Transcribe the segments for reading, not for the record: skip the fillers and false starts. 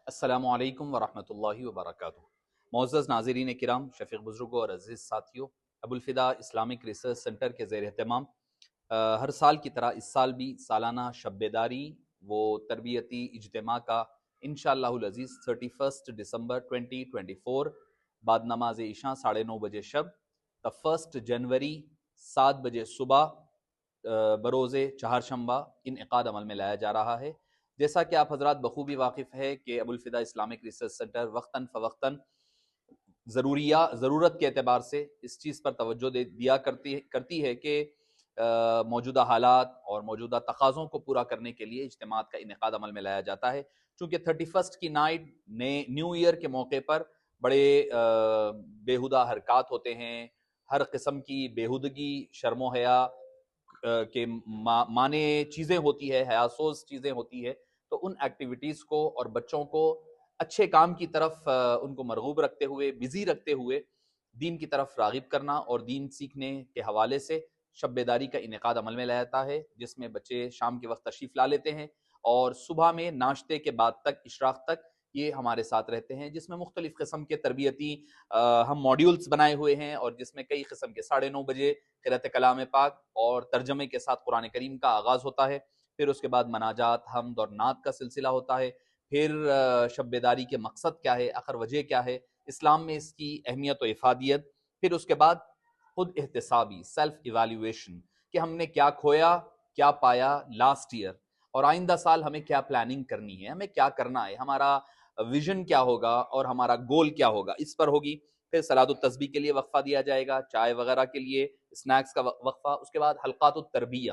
السلام علیکم ورحمۃ اللہ وبرکاتہ۔ معزز ناظرین کرام، شفیق بزرگوں اور عزیز ساتھیوں، ابوالفدا اسلامک ریسرچ سینٹر کے زیر اہتمام ہر سال کی طرح اس سال بھی سالانہ شب بیداری و تربیتی اجتماع کا انشاءاللہ العزیز 31 دسمبر 2024 بعد نماز عشاء 9:30 بجے شب تا 1 جنوری 7 بجے صبح بروز چہارشنبہ انعقاد عمل میں لایا جا رہا ہے۔ جیسا کہ آپ حضرات بخوبی واقف ہے کہ ابوالفدا اسلامک ریسرچ سینٹر وقتاً فوقتاً ضرورت کے اعتبار سے اس چیز پر توجہ دیا کرتی ہے کہ موجودہ حالات اور موجودہ تقاضوں کو پورا کرنے کے لیے اجتماعات کا انعقاد عمل میں لایا جاتا ہے۔ چونکہ 31 کی نائٹ نیو ایئر کے موقع پر بڑے بیہودہ حرکات ہوتے ہیں، ہر قسم کی بیہودگی، شرم و حیا کے معنی چیزیں ہوتی ہے، حیاسوز چیزیں ہوتی ہے، تو ان ایکٹیویٹیز کو اور بچوں کو اچھے کام کی طرف ان کو مرغوب رکھتے ہوئے، بزی رکھتے ہوئے دین کی طرف راغب کرنا اور دین سیکھنے کے حوالے سے شب بیداری کا انعقاد عمل میں لایا جاتا ہے، جس میں بچے شام کے وقت تشریف لا لیتے ہیں اور صبح میں ناشتے کے بعد تک اشراق تک یہ ہمارے ساتھ رہتے ہیں، جس میں مختلف قسم کے تربیتی ہم ماڈیولز بنائے ہوئے ہیں اور جس میں کئی قسم کے 9:30 بجے قرأت کلام پاک اور ترجمے کے ساتھ قرآن کریم کا آغاز ہوتا ہے، پھر اس کے بعد مناجات، حمد اور نعت کا سلسلہ ہوتا ہے، پھر شب بیداری کے مقصد کیا ہے، آخر وجہ کیا ہے، اسلام میں اس کی اہمیت و افادیت، پھر اس کے بعد خود احتسابی سیلف ایویلیویشن کہ ہم نے کیا کھویا، کیا پایا لاسٹ ایئر، اور آئندہ سال ہمیں کیا پلاننگ کرنی ہے، ہمیں کیا کرنا ہے، ہمارا ویژن کیا ہوگا اور ہمارا گول کیا ہوگا، اس پر ہوگی۔ پھر صلاۃ التسبیح کے لیے وقفہ دیا جائے گا، چائے وغیرہ کے لیے اسنیکس کا وقفہ، اس کے بعد حلقات التربیہ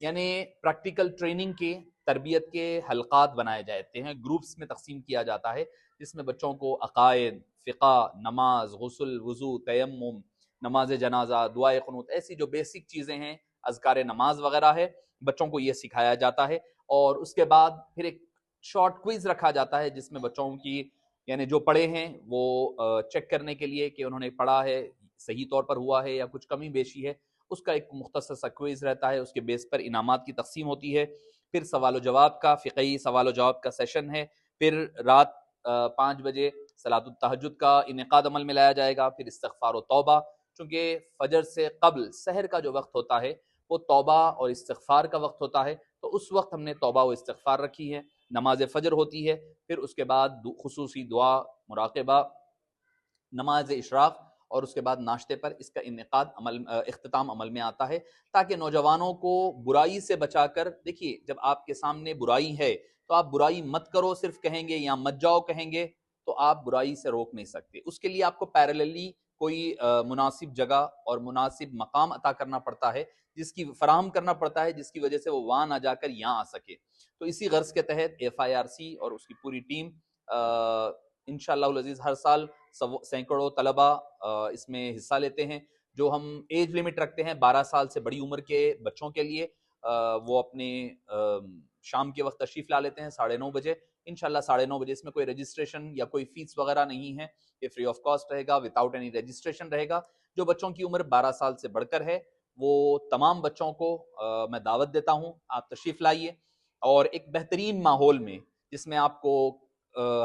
یعنی پریکٹیکل ٹریننگ کے تربیت کے حلقات بنائے جاتے ہیں، گروپس میں تقسیم کیا جاتا ہے، جس میں بچوں کو عقائد، فقہ، نماز، غسل، وضو، تیمم، نماز جنازہ، دعائے قنوت، ایسی جو بیسک چیزیں ہیں، اذکار نماز وغیرہ ہے، بچوں کو یہ سکھایا جاتا ہے۔ اور اس کے بعد پھر ایک شارٹ کوئز رکھا جاتا ہے، جس میں بچوں کی یعنی جو پڑھے ہیں وہ چیک کرنے کے لیے کہ انہوں نے پڑھا ہے صحیح طور پر ہوا ہے یا کچھ کمی بیشی ہے، اس کا ایک مختصر سا کوئز رہتا ہے، اس کے بیس پر انعامات کی تقسیم ہوتی ہے۔ پھر سوال و جواب کا فقہی سوال و جواب کا سیشن ہے، پھر رات 5 بجے صلاۃ التہجد کا انعقاد عمل میں لایا جائے گا، پھر استغفار و توبہ، چونکہ فجر سے قبل سحر کا جو وقت ہوتا ہے وہ توبہ اور استغفار کا وقت ہوتا ہے، تو اس وقت ہم نے توبہ و استغفار رکھی ہے۔ نماز فجر ہوتی ہے، پھر اس کے بعد خصوصی دعا، مراقبہ، نماز اشراق، اور اس کے بعد ناشتے پر اس کا اختتام عمل میں آتا ہے، تاکہ نوجوانوں کو برائی سے بچا کر، دیکھیے جب آپ کے سامنے برائی ہے تو آپ برائی مت کرو صرف کہیں گے یا مت جاؤ کہیں گے تو آپ برائی سے روک نہیں سکتے، اس کے لیے آپ کو پیرللی کوئی مناسب جگہ اور مناسب مقام عطا کرنا پڑتا ہے، جس کی فراہم کرنا پڑتا ہے، جس کی وجہ سے وہ وہاں نہ جا کر یہاں آ سکے۔ تو اسی غرض کے تحت FIRC اور اس کی پوری ٹیم انشاءاللہ العزیز ہر سال سینکڑوں طلبہ اس میں حصہ لیتے ہیں۔ جو ہم ایج لمٹ رکھتے ہیں 12 سال سے بڑی عمر کے بچوں کے لیے، وہ اپنے شام کے وقت تشریف لا لیتے ہیں 9:30 بجے، انشاءاللہ 9:30 بجے۔ اس میں کوئی رجسٹریشن یا کوئی فیس وغیرہ نہیں ہے، یہ فری آف کاسٹ رہے گا، وداؤٹ اینی رجسٹریشن رہے گا۔ جو بچوں کی عمر 12 سال سے بڑھ کر ہے وہ تمام بچوں کو میں دعوت دیتا ہوں، آپ تشریف لائیے، اور ایک بہترین ماحول میں جس میں آپ کو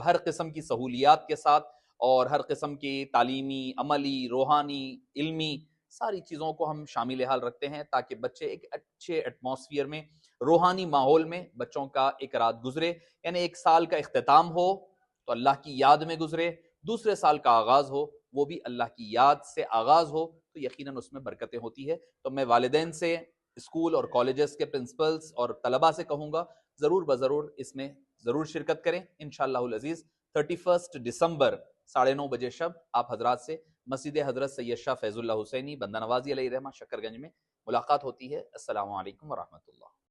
ہر قسم کی سہولیات کے ساتھ اور ہر قسم کی تعلیمی، عملی، روحانی، علمی ساری چیزوں کو ہم شامل حال رکھتے ہیں، تاکہ بچے ایک اچھے ایٹماسفیئر میں، روحانی ماحول میں بچوں کا ایک رات گزرے، یعنی ایک سال کا اختتام ہو تو اللہ کی یاد میں گزرے، دوسرے سال کا آغاز ہو وہ بھی اللہ کی یاد سے آغاز ہو، تو یقیناً اس میں برکتیں ہوتی ہے۔ تو میں والدین سے، اسکول اور کالجز کے پرنسپلز اور طلباء سے کہوں گا ضرور بضرور اس میں ضرور شرکت کریں، انشاءاللہ العزیز 31 دسمبر 9:30 بجے شب آپ حضرات سے مسجد حضرت سید شاہ فیض اللہ حسینی بندہ نوازی علیہ رحمہ شکر گنج میں ملاقات ہوتی ہے۔ السلام علیکم ورحمۃ اللہ۔